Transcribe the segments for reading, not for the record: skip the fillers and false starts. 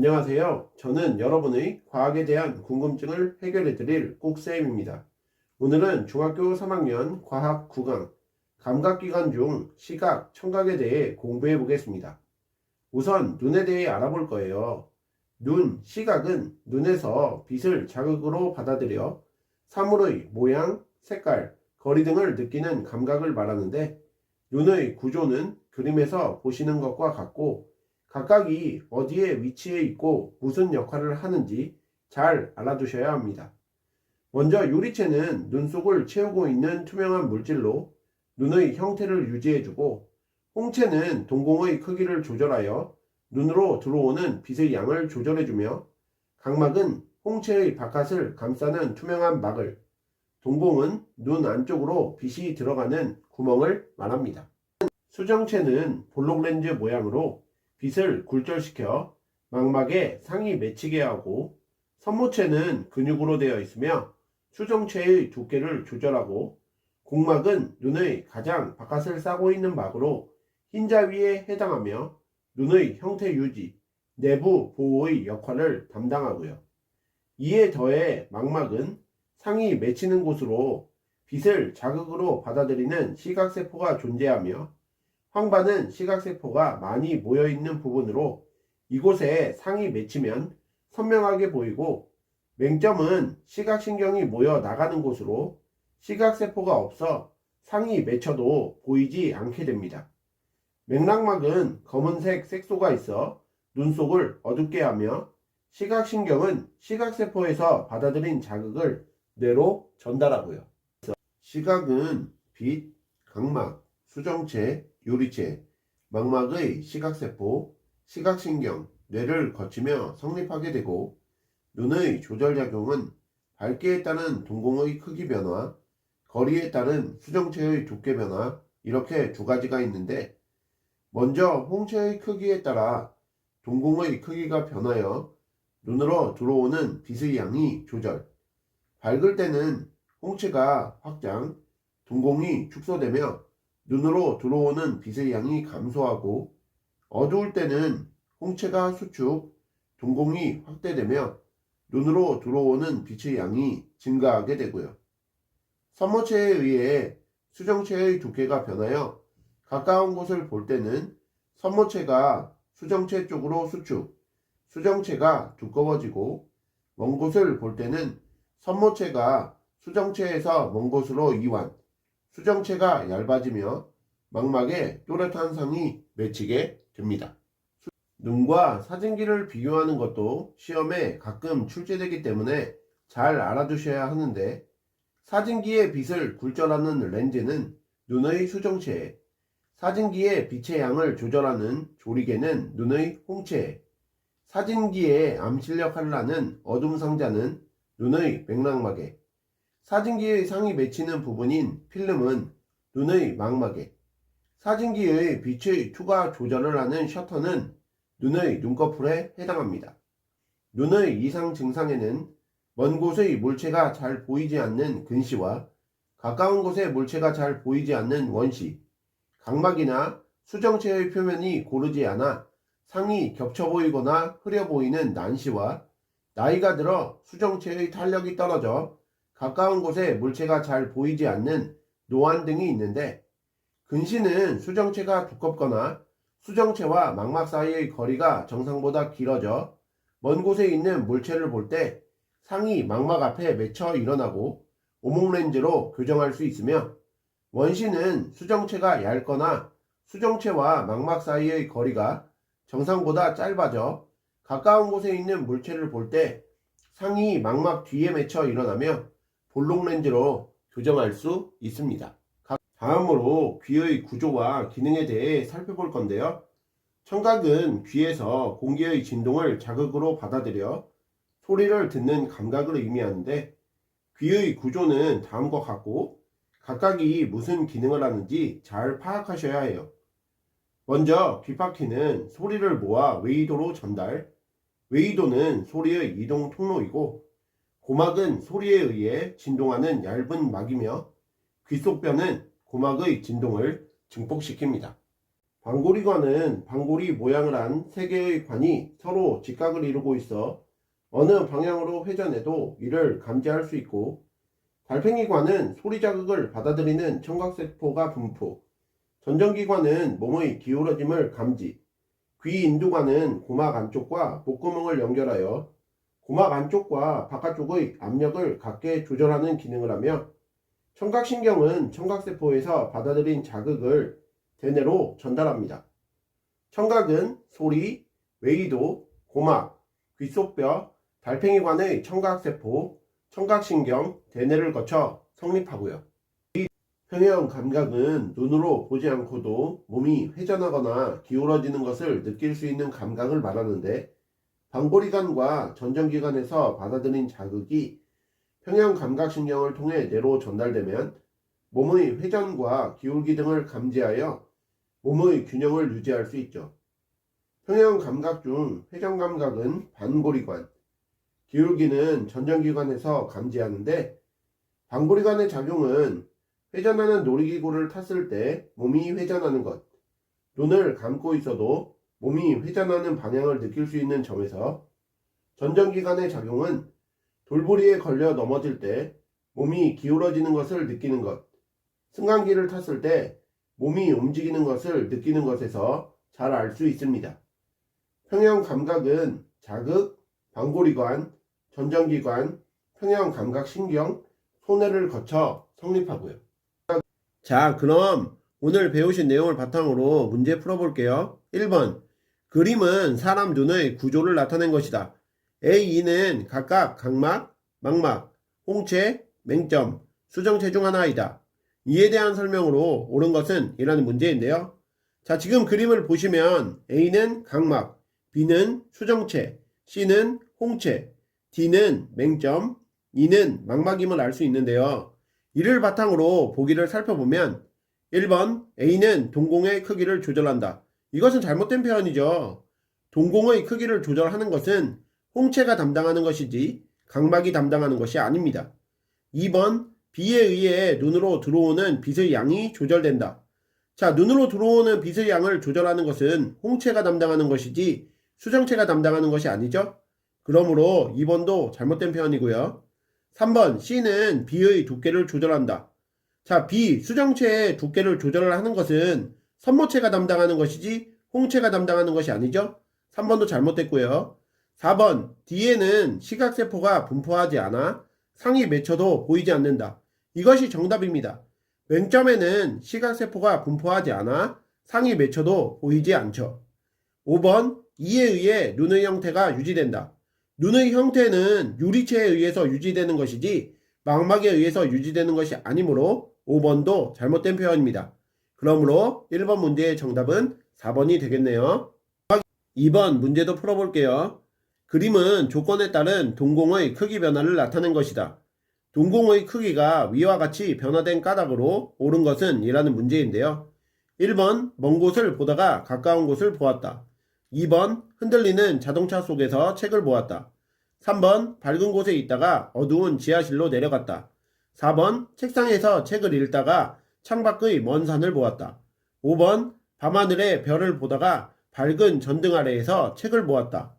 안녕하세요. 저는 여러분의 과학에 대한 궁금증을 해결해 드릴 꾹쌤입니다. 오늘은 중학교 3학년 과학 9강 감각기관 중 시각, 청각에 대해 공부해 보겠습니다. 우선 눈에 대해 알아볼 거예요. 시각은 눈에서 빛을 자극으로 받아들여 사물의 모양, 색깔, 거리 등을 느끼는 감각을 말하는데, 눈의 구조는 그림에서 보시는 것과 같고 각각이 어디에 위치해 있고 무슨 역할을 하는지 잘 알아두셔야 합니다. 먼저 유리체는 눈 속을 채우고 있는 투명한 물질로 눈의 형태를 유지해주고, 홍채는 동공의 크기를 조절하여 눈으로 들어오는 빛의 양을 조절해주며, 각막은 홍채의 바깥을 감싸는 투명한 막을, 동공은 눈 안쪽으로 빛이 들어가는 구멍을 말합니다. 수정체는 볼록렌즈 모양으로 빛을 굴절시켜 망막에 상이 맺히게 하고, 선모체는 근육으로 되어 있으며 수정체의 두께를 조절하고, 공막은 눈의 가장 바깥을 싸고 있는 막으로 흰자 위에 해당하며 눈의 형태 유지, 내부 보호의 역할을 담당하고요. 이에 더해 망막은 상이 맺히는 곳으로 빛을 자극으로 받아들이는 시각세포가 존재하며, 황반은 시각세포가 많이 모여있는 부분으로 이곳에 상이 맺히면 선명하게 보이고, 맹점은 시각신경이 모여 나가는 곳으로 시각세포가 없어 상이 맺혀도 보이지 않게 됩니다. 맥락막은 검은색 색소가 있어 눈 속을 어둡게 하며, 시각신경은 시각세포에서 받아들인 자극을 뇌로 전달하고요. 시각은 빛, 각막, 수정체, 유리체, 망막의 시각세포, 시각신경, 뇌를 거치며 성립하게 되고, 눈의 조절작용은 밝기에 따른 동공의 크기 변화, 거리에 따른 수정체의 두께 변화, 이렇게 두 가지가 있는데, 먼저 홍채의 크기에 따라 동공의 크기가 변하여 눈으로 들어오는 빛의 양이 조절. 밝을 때는 홍채가 확장, 동공이 축소되며 눈으로 들어오는 빛의 양이 감소하고, 어두울 때는 홍채가 수축, 동공이 확대되며 눈으로 들어오는 빛의 양이 증가하게 되고요. 선모체에 의해 수정체의 두께가 변하여 가까운 곳을 볼 때는 선모체가 수정체 쪽으로 수축, 수정체가 두꺼워지고, 먼 곳을 볼 때는 선모체가 수정체에서 먼 곳으로 이완, 수정체가 얇아지며 망막에 또렷한 상이 맺히게 됩니다. 눈과 사진기를 비교하는 것도 시험에 가끔 출제되기 때문에 잘 알아두셔야 하는데, 사진기의 빛을 굴절하는 렌즈는 눈의 수정체, 사진기의 빛의 양을 조절하는 조리개는 눈의 홍채, 사진기의 암실 역할을 하는 어둠 상자는 눈의 맥락막에, 사진기의 상이 맺히는 부분인 필름은 눈의 망막에, 사진기의 빛의 투과 조절을 하는 셔터는 눈의 눈꺼풀에 해당합니다. 눈의 이상 증상에는 먼 곳의 물체가 잘 보이지 않는 근시와 가까운 곳의 물체가 잘 보이지 않는 원시, 각막이나 수정체의 표면이 고르지 않아 상이 겹쳐 보이거나 흐려 보이는 난시와, 나이가 들어 수정체의 탄력이 떨어져 가까운 곳에 물체가 잘 보이지 않는 노안 등이 있는데, 근시는 수정체가 두껍거나 수정체와 망막 사이의 거리가 정상보다 길어져 먼 곳에 있는 물체를 볼 때 상이 망막 앞에 맺혀 일어나고 오목렌즈로 교정할 수 있으며, 원시는 수정체가 얇거나 수정체와 망막 사이의 거리가 정상보다 짧아져 가까운 곳에 있는 물체를 볼 때 상이 망막 뒤에 맺혀 일어나며 볼록렌즈로 교정할 수 있습니다. 다음으로 귀의 구조와 기능에 대해 살펴볼 건데요. 청각은 귀에서 공기의 진동을 자극으로 받아들여 소리를 듣는 감각을 의미하는데, 귀의 구조는 다음과 같고 각각이 무슨 기능을 하는지 잘 파악하셔야 해요. 먼저 귓바퀴는 소리를 모아 웨이도로 전달, 웨이도는 소리의 이동 통로이고, 고막은 소리에 의해 진동하는 얇은 막이며, 귓속뼈는 고막의 진동을 증폭시킵니다. 방고리관은 방고리 모양을 한 세 개의 관이 서로 직각을 이루고 있어 어느 방향으로 회전해도 이를 감지할 수 있고, 달팽이관은 소리 자극을 받아들이는 청각세포가 분포, 전정기관은 몸의 기울어짐을 감지, 귀인두관은 고막 안쪽과 목구멍을 연결하여 고막 안쪽과 바깥쪽의 압력을 같게 조절하는 기능을 하며, 청각신경은 청각세포에서 받아들인 자극을 대뇌로 전달합니다. 청각은 소리, 웨이도, 고막, 귓속뼈, 달팽이관의 청각세포, 청각신경, 대뇌를 거쳐 성립하고요. 평형 감각은 눈으로 보지 않고도 몸이 회전하거나 기울어지는 것을 느낄 수 있는 감각을 말하는데, 방고리관과 전정기관에서 받아들인 자극이 평형 감각신경을 통해 뇌로 전달되면 몸의 회전과 기울기 등을 감지하여 몸의 균형을 유지할 수 있죠. 평형 감각 중 회전 감각은 반고리관, 기울기는 전정기관에서 감지하는데, 반고리관의 작용은 회전하는 놀이기구를 탔을 때 몸이 회전하는 것, 눈을 감고 있어도 몸이 회전하는 방향을 느낄 수 있는 점에서, 전정기관의 작용은 돌부리에 걸려 넘어질 때 몸이 기울어지는 것을 느끼는 것, 승강기를 탔을 때 몸이 움직이는 것을 느끼는 것에서 잘 알 수 있습니다. 평형 감각은 자극, 반고리관, 전정기관, 평형 감각 신경, 소뇌를 거쳐 성립하고요. 자, 그럼 오늘 배우신 내용을 바탕으로 문제 풀어볼게요. 1번. 그림은 사람 눈의 구조를 나타낸 것이다. A, E는 각각 각막, 망막, 홍채, 맹점, 수정체 중 하나이다. 이에 대한 설명으로 옳은 것은 이라는 문제인데요. 자, 지금 그림을 보시면 A는 각막, B는 수정체, C는 홍채, D는 맹점, E는 망막임을 알 수 있는데요. 이를 바탕으로 보기를 살펴보면 1번 A는 동공의 크기를 조절한다. 이것은 잘못된 표현이죠. 동공의 크기를 조절하는 것은 홍채가 담당하는 것이지 각막이 담당하는 것이 아닙니다. 2번 B에 의해 눈으로 들어오는 빛의 양이 조절된다. 자, 눈으로 들어오는 빛의 양을 조절하는 것은 홍채가 담당하는 것이지 수정체가 담당하는 것이 아니죠. 그러므로 2번도 잘못된 표현이고요. 3번 C는 B의 두께를 조절한다. 자, B 수정체의 두께를 조절을 하는 것은 선모체가 담당하는 것이지 홍채가 담당하는 것이 아니죠. 3번도 잘못됐고요. 4번 D에는 시각세포가 분포하지 않아 상이 맺혀도 보이지 않는다. 이것이 정답입니다. 맹점에는 시각세포가 분포하지 않아 상이 맺혀도 보이지 않죠. 5번 이에 의해 눈의 형태가 유지된다. 눈의 형태는 유리체에 의해서 유지되는 것이지 망막에 의해서 유지되는 것이 아니므로 5번도 잘못된 표현입니다. 그러므로 1번 문제의 정답은 4번이 되겠네요. 2번 문제도 풀어볼게요. 그림은 조건에 따른 동공의 크기 변화를 나타낸 것이다. 동공의 크기가 위와 같이 변화된 까닭으로 옳은 것은 이라는 문제인데요. 1번 먼 곳을 보다가 가까운 곳을 보았다. 2번 흔들리는 자동차 속에서 책을 보았다. 3번 밝은 곳에 있다가 어두운 지하실로 내려갔다. 4번 책상에서 책을 읽다가 창밖의 먼 산을 보았다. 5번 밤하늘의 별을 보다가 밝은 전등 아래에서 책을 보았다.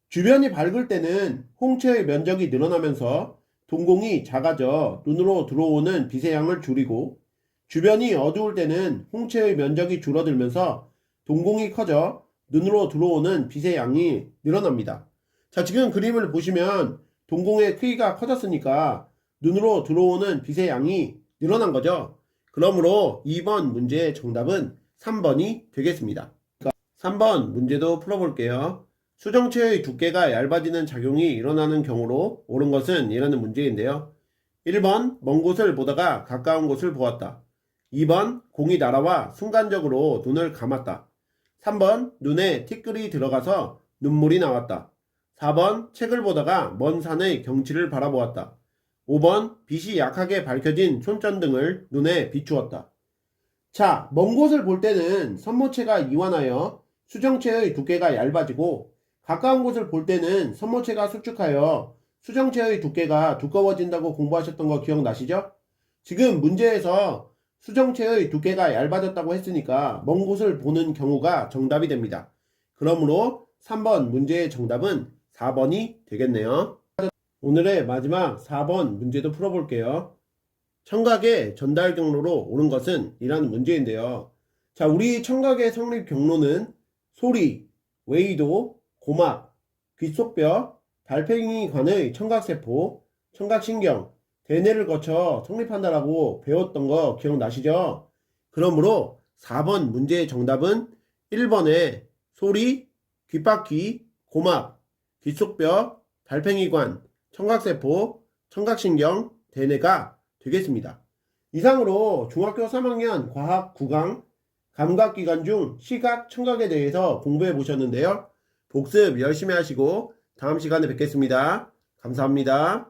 주변이 밝을 때는 홍채의 면적이 늘어나면서 동공이 작아져 눈으로 들어오는 빛의 양을 줄이고, 주변이 어두울 때는 홍채의 면적이 줄어들면서 동공이 커져 눈으로 들어오는 빛의 양이 늘어납니다. 자, 지금 그림을 보시면 동공의 크기가 커졌으니까 눈으로 들어오는 빛의 양이 늘어난 거죠. 그러므로 2번 문제의 정답은 3번이 되겠습니다. 3번 문제도 풀어볼게요. 수정체의 두께가 얇아지는 작용이 일어나는 경우로 옳은 것은 이라는 문제인데요. 1번 먼 곳을 보다가 가까운 곳을 보았다. 2번 공이 날아와 순간적으로 눈을 감았다. 3번 눈에 티끌이 들어가서 눈물이 나왔다. 4번 책을 보다가 먼 산의 경치를 바라보았다. 5번 빛이 약하게 밝혀진 손전등을 눈에 비추었다. 자, 먼 곳을 볼 때는 선모체가 이완하여 수정체의 두께가 얇아지고, 가까운 곳을 볼 때는 선모체가 수축하여 수정체의 두께가 두꺼워진다고 공부하셨던 거 기억나시죠? 지금 문제에서 수정체의 두께가 얇아졌다고 했으니까 먼 곳을 보는 경우가 정답이 됩니다. 그러므로 3번 문제의 정답은 4번이 되겠네요. 오늘의 마지막 4번 문제도 풀어볼게요. 청각의 전달 경로로 옳은 것은 이라는 문제인데요. 자, 우리 청각의 성립 경로는 소리, 웨이도, 고막, 귓속뼈, 달팽이관의 청각세포, 청각신경, 대뇌를 거쳐 성립한다라고 배웠던 거 기억나시죠? 그러므로 4번 문제의 정답은 1번의 소리, 귓바퀴, 고막, 귓속뼈, 달팽이관, 청각세포, 청각신경, 대뇌가 되겠습니다. 이상으로 중학교 3학년 과학 9강 감각기관 중 시각, 청각에 대해서 공부해 보셨는데요. 복습 열심히 하시고 다음 시간에 뵙겠습니다. 감사합니다.